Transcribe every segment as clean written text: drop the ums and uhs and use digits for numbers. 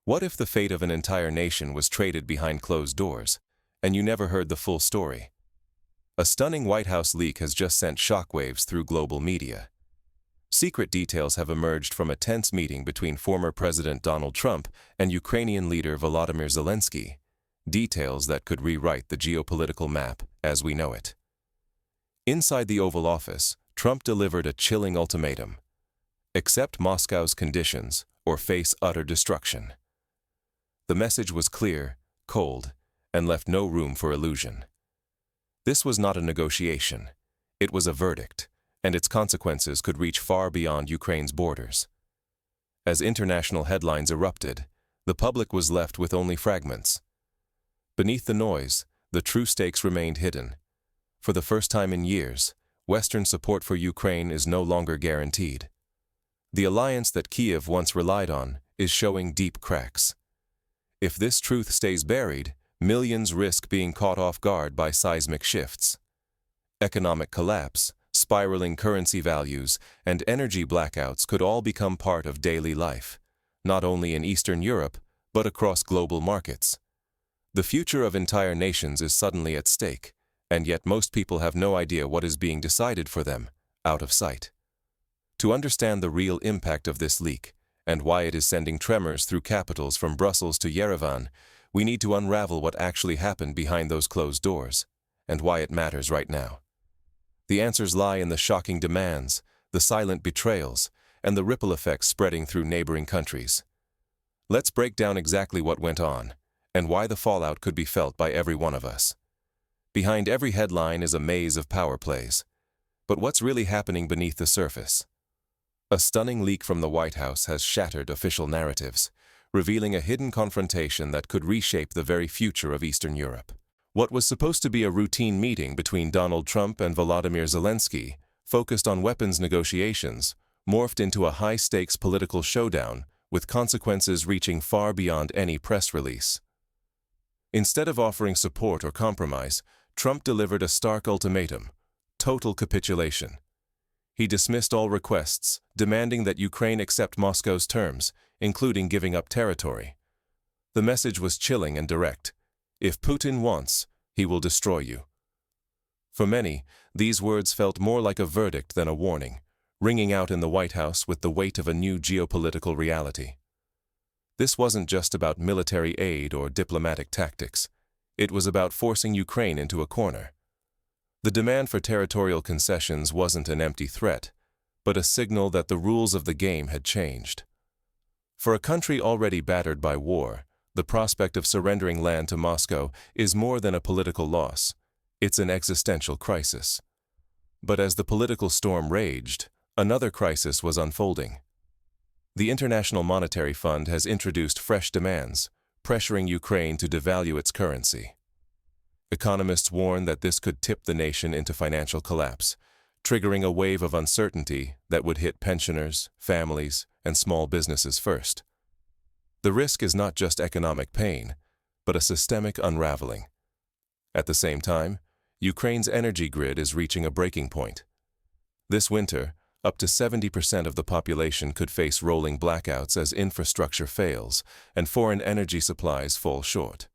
What if the fate of an entire nation was traded behind closed doors, and you never heard the full story? A stunning White House leak has just sent shockwaves through global media. Secret details have emerged from a tense meeting between former President Donald Trump and Ukrainian leader Volodymyr Zelensky, details that could rewrite the geopolitical map as we know it. Inside the Oval Office, Trump delivered a chilling ultimatum: accept Moscow's conditions or face utter destruction. The message was clear, cold, and left no room for illusion. This was not a negotiation. It was a verdict, and its consequences could reach far beyond Ukraine's borders. As international headlines erupted, the public was left with only fragments. Beneath the noise, the true stakes remained hidden. For the first time in years, Western support for Ukraine is no longer guaranteed. The alliance that Kyiv once relied on is showing deep cracks. If this truth stays buried, millions risk being caught off guard by seismic shifts. Economic collapse, spiraling currency values, and energy blackouts could all become part of daily life, not only in Eastern Europe, but across global markets. The future of entire nations is suddenly at stake, and yet most people have no idea what is being decided for them, out of sight. To understand the real impact of this leak, and why it is sending tremors through capitals from Brussels to Yerevan, we need to unravel what actually happened behind those closed doors, and why it matters right now. The answers lie in the shocking demands, the silent betrayals, and the ripple effects spreading through neighboring countries. Let's break down exactly what went on, and why the fallout could be felt by every one of us. Behind every headline is a maze of power plays. But what's really happening beneath the surface? A stunning leak from the White House has shattered official narratives, revealing a hidden confrontation that could reshape the very future of Eastern Europe. What was supposed to be a routine meeting between Donald Trump and Volodymyr Zelensky, focused on weapons negotiations, morphed into a high-stakes political showdown with consequences reaching far beyond any press release. Instead of offering support or compromise, Trump delivered a stark ultimatum: total capitulation. He dismissed all requests, demanding that Ukraine accept Moscow's terms, including giving up territory. The message was chilling and direct: if Putin wants, he will destroy you. For many, these words felt more like a verdict than a warning, ringing out in the White House with the weight of a new geopolitical reality. This wasn't just about military aid or diplomatic tactics. It was about forcing Ukraine into a corner. The demand for territorial concessions wasn't an empty threat, but a signal that the rules of the game had changed. For a country already battered by war, the prospect of surrendering land to Moscow is more than a political loss. It's an existential crisis. But as the political storm raged, another crisis was unfolding. The International Monetary Fund has introduced fresh demands, pressuring Ukraine to devalue its currency. Economists warn that this could tip the nation into financial collapse, triggering a wave of uncertainty that would hit pensioners, families, and small businesses first. The risk is not just economic pain, but a systemic unraveling. At the same time, Ukraine's energy grid is reaching a breaking point. This winter, up to 70% of the population could face rolling blackouts as infrastructure fails and foreign energy supplies fall short.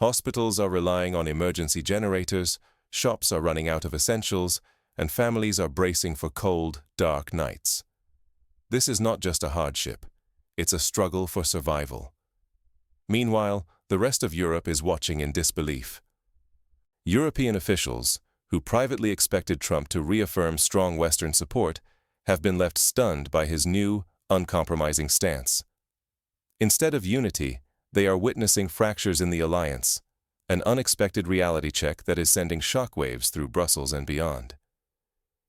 Hospitals are relying on emergency generators, shops are running out of essentials, and families are bracing for cold, dark nights. This is not just a hardship. It's a struggle for survival. Meanwhile, the rest of Europe is watching in disbelief. European officials, who privately expected Trump to reaffirm strong Western support, have been left stunned by his new, uncompromising stance. Instead of unity, they are witnessing fractures in the alliance, an unexpected reality check that is sending shockwaves through Brussels and beyond.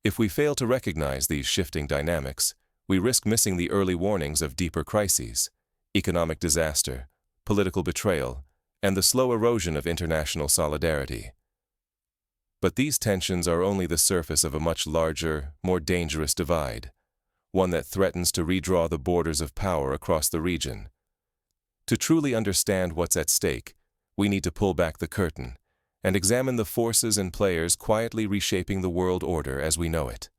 If we fail to recognize these shifting dynamics, we risk missing the early warnings of deeper crises, economic disaster, political betrayal, and the slow erosion of international solidarity. But these tensions are only the surface of a much larger, more dangerous divide, one that threatens to redraw the borders of power across the region. To truly understand what's at stake, we need to pull back the curtain and examine the forces and players quietly reshaping the world order as we know it.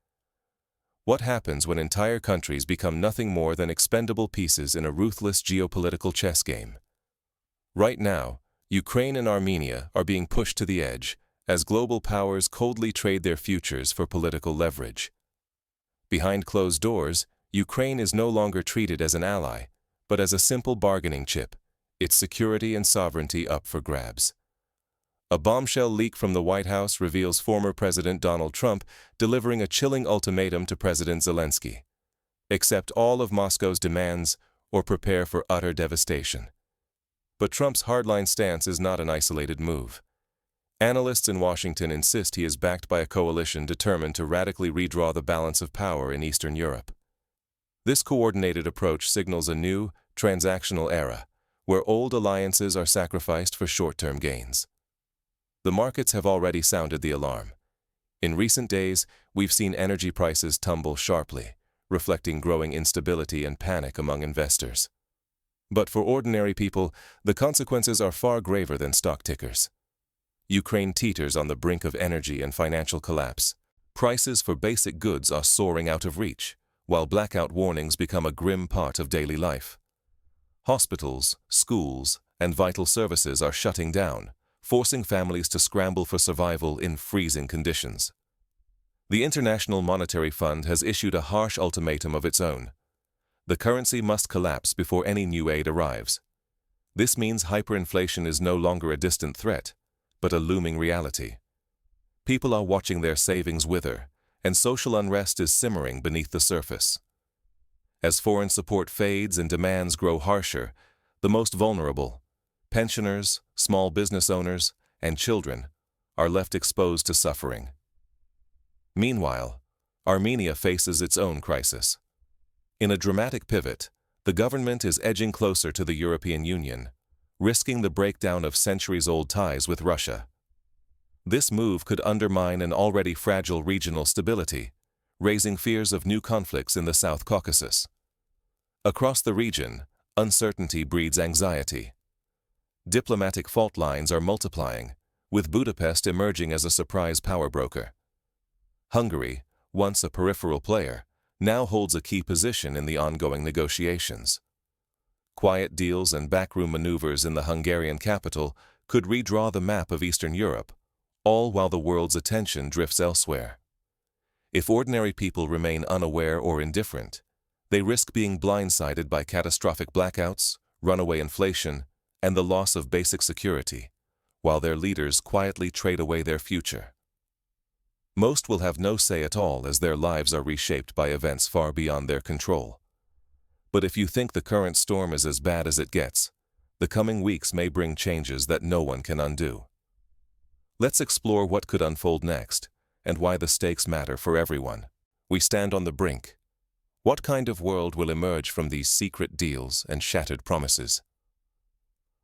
What happens when entire countries become nothing more than expendable pieces in a ruthless geopolitical chess game? Right now, Ukraine and Armenia are being pushed to the edge as global powers coldly trade their futures for political leverage. Behind closed doors, Ukraine is no longer treated as an ally, but as a simple bargaining chip, its security and sovereignty up for grabs. A bombshell leak from the White House reveals former President Donald Trump delivering a chilling ultimatum to President Zelensky: accept all of Moscow's demands or prepare for utter devastation. But Trump's hardline stance is not an isolated move. Analysts in Washington insist he is backed by a coalition determined to radically redraw the balance of power in Eastern Europe. This coordinated approach signals a new, transactional era, where old alliances are sacrificed for short-term gains. The markets have already sounded the alarm. In recent days, we've seen energy prices tumble sharply, reflecting growing instability and panic among investors. But for ordinary people, the consequences are far graver than stock tickers. Ukraine teeters on the brink of energy and financial collapse. Prices for basic goods are soaring out of reach, while blackout warnings become a grim part of daily life. Hospitals, schools, and vital services are shutting down, forcing families to scramble for survival in freezing conditions. The International Monetary Fund has issued a harsh ultimatum of its own. The currency must collapse before any new aid arrives. This means hyperinflation is no longer a distant threat, but a looming reality. People are watching their savings wither, and social unrest is simmering beneath the surface. As foreign support fades and demands grow harsher, the most vulnerable, pensioners, small business owners, and children, are left exposed to suffering. Meanwhile, Armenia faces its own crisis. In a dramatic pivot, the government is edging closer to the European Union, risking the breakdown of centuries-old ties with Russia. This move could undermine an already fragile regional stability, raising fears of new conflicts in the South Caucasus. Across the region, uncertainty breeds anxiety. Diplomatic fault lines are multiplying, with Budapest emerging as a surprise power broker. Hungary, once a peripheral player, now holds a key position in the ongoing negotiations. Quiet deals and backroom maneuvers in the Hungarian capital could redraw the map of Eastern Europe, all while the world's attention drifts elsewhere. If ordinary people remain unaware or indifferent, they risk being blindsided by catastrophic blackouts, runaway inflation, and the loss of basic security, while their leaders quietly trade away their future. Most will have no say at all as their lives are reshaped by events far beyond their control. But if you think the current storm is as bad as it gets, the coming weeks may bring changes that no one can undo. Let's explore what could unfold next, and why the stakes matter for everyone. We stand on the brink. What kind of world will emerge from these secret deals and shattered promises?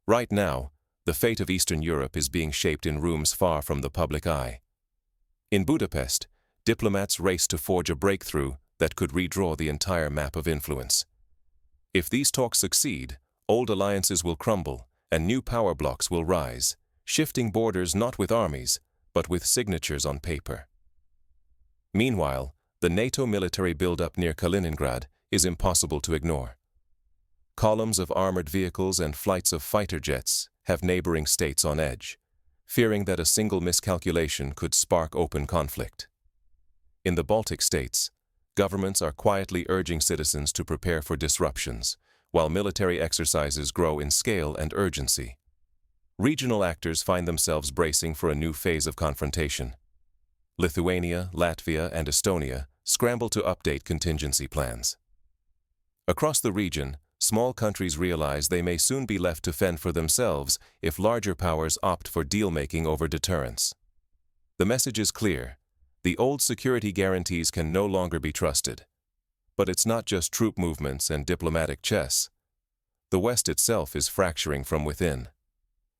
Right now, the fate of Eastern Europe is being shaped in rooms far from the public eye. In Budapest, diplomats race to forge a breakthrough that could redraw the entire map of influence. If these talks succeed, old alliances will crumble and new power blocks will rise, shifting borders not with armies, but with signatures on paper. Meanwhile, the NATO military buildup near Kaliningrad is impossible to ignore. Columns of armored vehicles and flights of fighter jets have neighboring states on edge, fearing that a single miscalculation could spark open conflict. In the Baltic states, governments are quietly urging citizens to prepare for disruptions, while military exercises grow in scale and urgency. Regional actors find themselves bracing for a new phase of confrontation. Lithuania, Latvia, and Estonia scramble to update contingency plans. Across the region, small countries realize they may soon be left to fend for themselves if larger powers opt for deal-making over deterrence. The message is clear. The old security guarantees can no longer be trusted. But it's not just troop movements and diplomatic chess. The West itself is fracturing from within.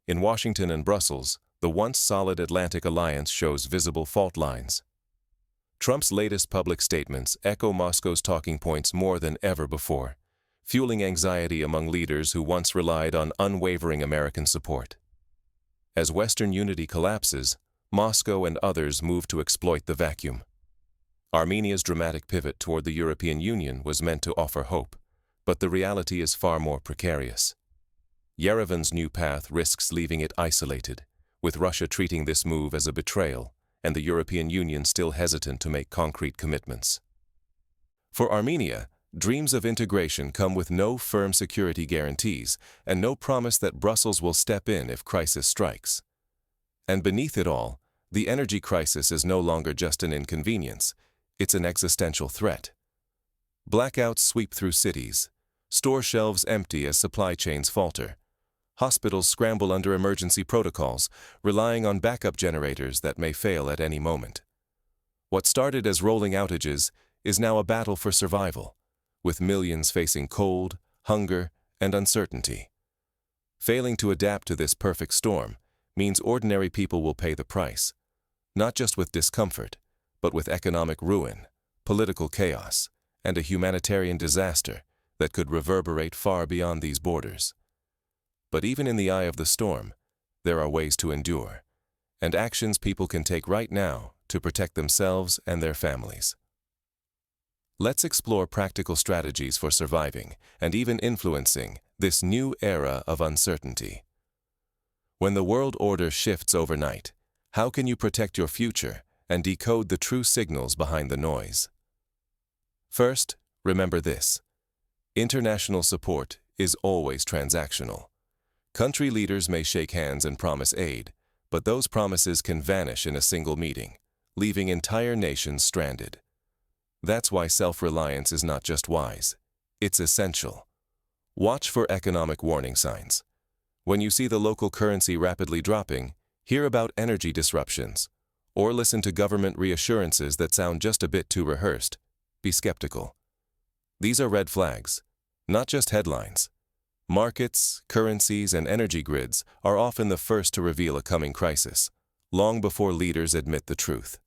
In Washington and Brussels, the once solid Atlantic alliance shows visible fault lines. Trump's latest public statements echo Moscow's talking points more than ever before, fueling anxiety among leaders who once relied on unwavering American support. As Western unity collapses, Moscow and others move to exploit the vacuum. Armenia's dramatic pivot toward the European Union was meant to offer hope, but the reality is far more precarious. Yerevan's new path risks leaving it isolated, with Russia treating this move as a betrayal and the European Union still hesitant to make concrete commitments. For Armenia, dreams of integration come with no firm security guarantees and no promise that Brussels will step in if crisis strikes. And beneath it all, the energy crisis is no longer just an inconvenience, it's an existential threat. Blackouts sweep through cities, store shelves empty as supply chains falter. Hospitals scramble under emergency protocols, relying on backup generators that may fail at any moment. What started as rolling outages is now a battle for survival, with millions facing cold, hunger, and uncertainty. Failing to adapt to this perfect storm means ordinary people will pay the price, not just with discomfort, but with economic ruin, political chaos, and a humanitarian disaster that could reverberate far beyond these borders. But even in the eye of the storm, there are ways to endure, and actions people can take right now to protect themselves and their families. Let's explore practical strategies for surviving and even influencing this new era of uncertainty. When the world order shifts overnight, how can you protect your future and decode the true signals behind the noise? First, remember this: international support is always transactional. Country leaders may shake hands and promise aid, but those promises can vanish in a single meeting, leaving entire nations stranded. That's why self-reliance is not just wise, it's essential. Watch for economic warning signs. When you see the local currency rapidly dropping, hear about energy disruptions, or listen to government reassurances that sound just a bit too rehearsed. Be skeptical. These are red flags, not just headlines. Markets, currencies, and energy grids are often the first to reveal a coming crisis, long before leaders admit the truth.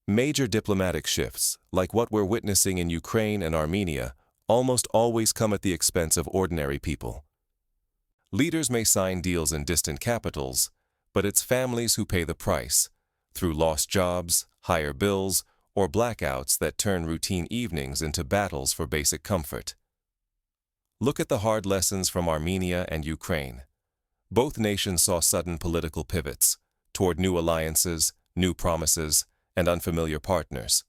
Major diplomatic shifts, like what we're witnessing in Ukraine and Armenia, almost always come at the expense of ordinary people. Leaders may sign deals in distant capitals, but it's families who pay the price, through lost jobs, higher bills, or blackouts that turn routine evenings into battles for basic comfort. Look at the hard lessons from Armenia and Ukraine. Both nations saw sudden political pivots toward new alliances, new promises, and unfamiliar partners.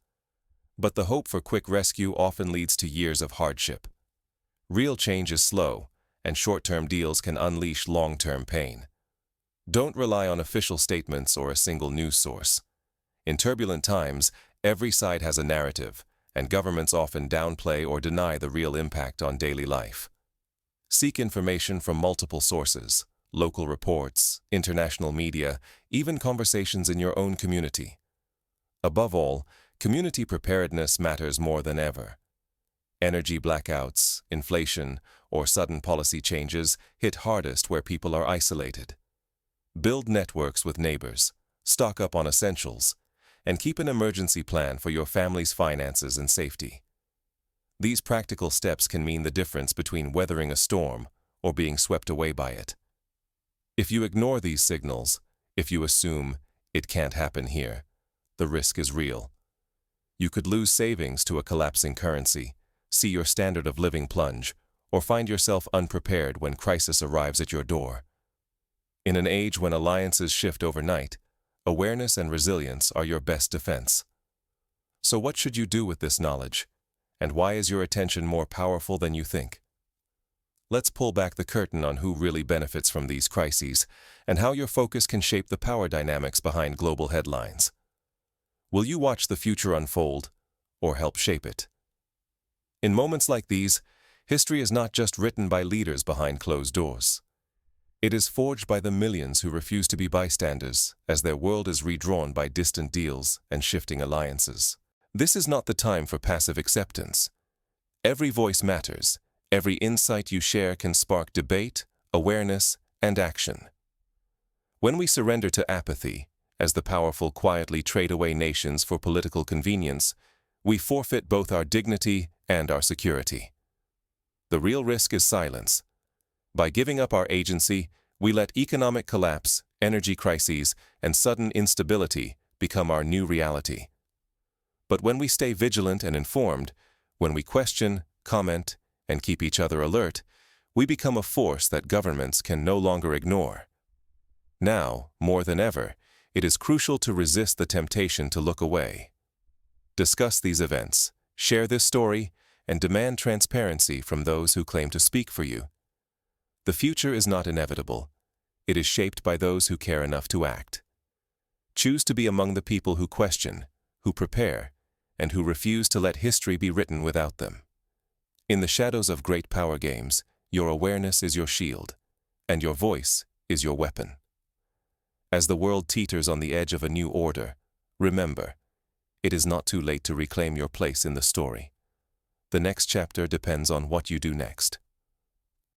But the hope for quick rescue often leads to years of hardship. Real change is slow, and short-term deals can unleash long-term pain. Don't rely on official statements or a single news source. In turbulent times, every side has a narrative, and governments often downplay or deny the real impact on daily life. Seek information from multiple sources, local reports, international media, even conversations in your own community. Above all, community preparedness matters more than ever. Energy blackouts, inflation, or sudden policy changes hit hardest where people are isolated. Build networks with neighbors, stock up on essentials, and keep an emergency plan for your family's finances and safety. These practical steps can mean the difference between weathering a storm or being swept away by it. If you ignore these signals, if you assume it can't happen here, the risk is real. You could lose savings to a collapsing currency, see your standard of living plunge, or find yourself unprepared when crisis arrives at your door. In an age when alliances shift overnight, awareness and resilience are your best defense. So what should you do with this knowledge? And why is your attention more powerful than you think? Let's pull back the curtain on who really benefits from these crises and how your focus can shape the power dynamics behind global headlines. Will you watch the future unfold or help shape it? In moments like these, history is not just written by leaders behind closed doors. It is forged by the millions who refuse to be bystanders as their world is redrawn by distant deals and shifting alliances. This is not the time for passive acceptance. Every voice matters. Every insight you share can spark debate, awareness, and action. When we surrender to apathy, as the powerful quietly trade away nations for political convenience, we forfeit both our dignity and our security. The real risk is silence. By giving up our agency, we let economic collapse, energy crises, and sudden instability become our new reality. But when we stay vigilant and informed, when we question, comment, and keep each other alert, we become a force that governments can no longer ignore. Now, more than ever, it is crucial to resist the temptation to look away. Discuss these events, share this story, and demand transparency from those who claim to speak for you. The future is not inevitable. It is shaped by those who care enough to act. Choose to be among the people who question, who prepare, and who refuse to let history be written without them. In the shadows of great power games, your awareness is your shield, and your voice is your weapon. As the world teeters on the edge of a new order, remember, it is not too late to reclaim your place in the story. The next chapter depends on what you do next.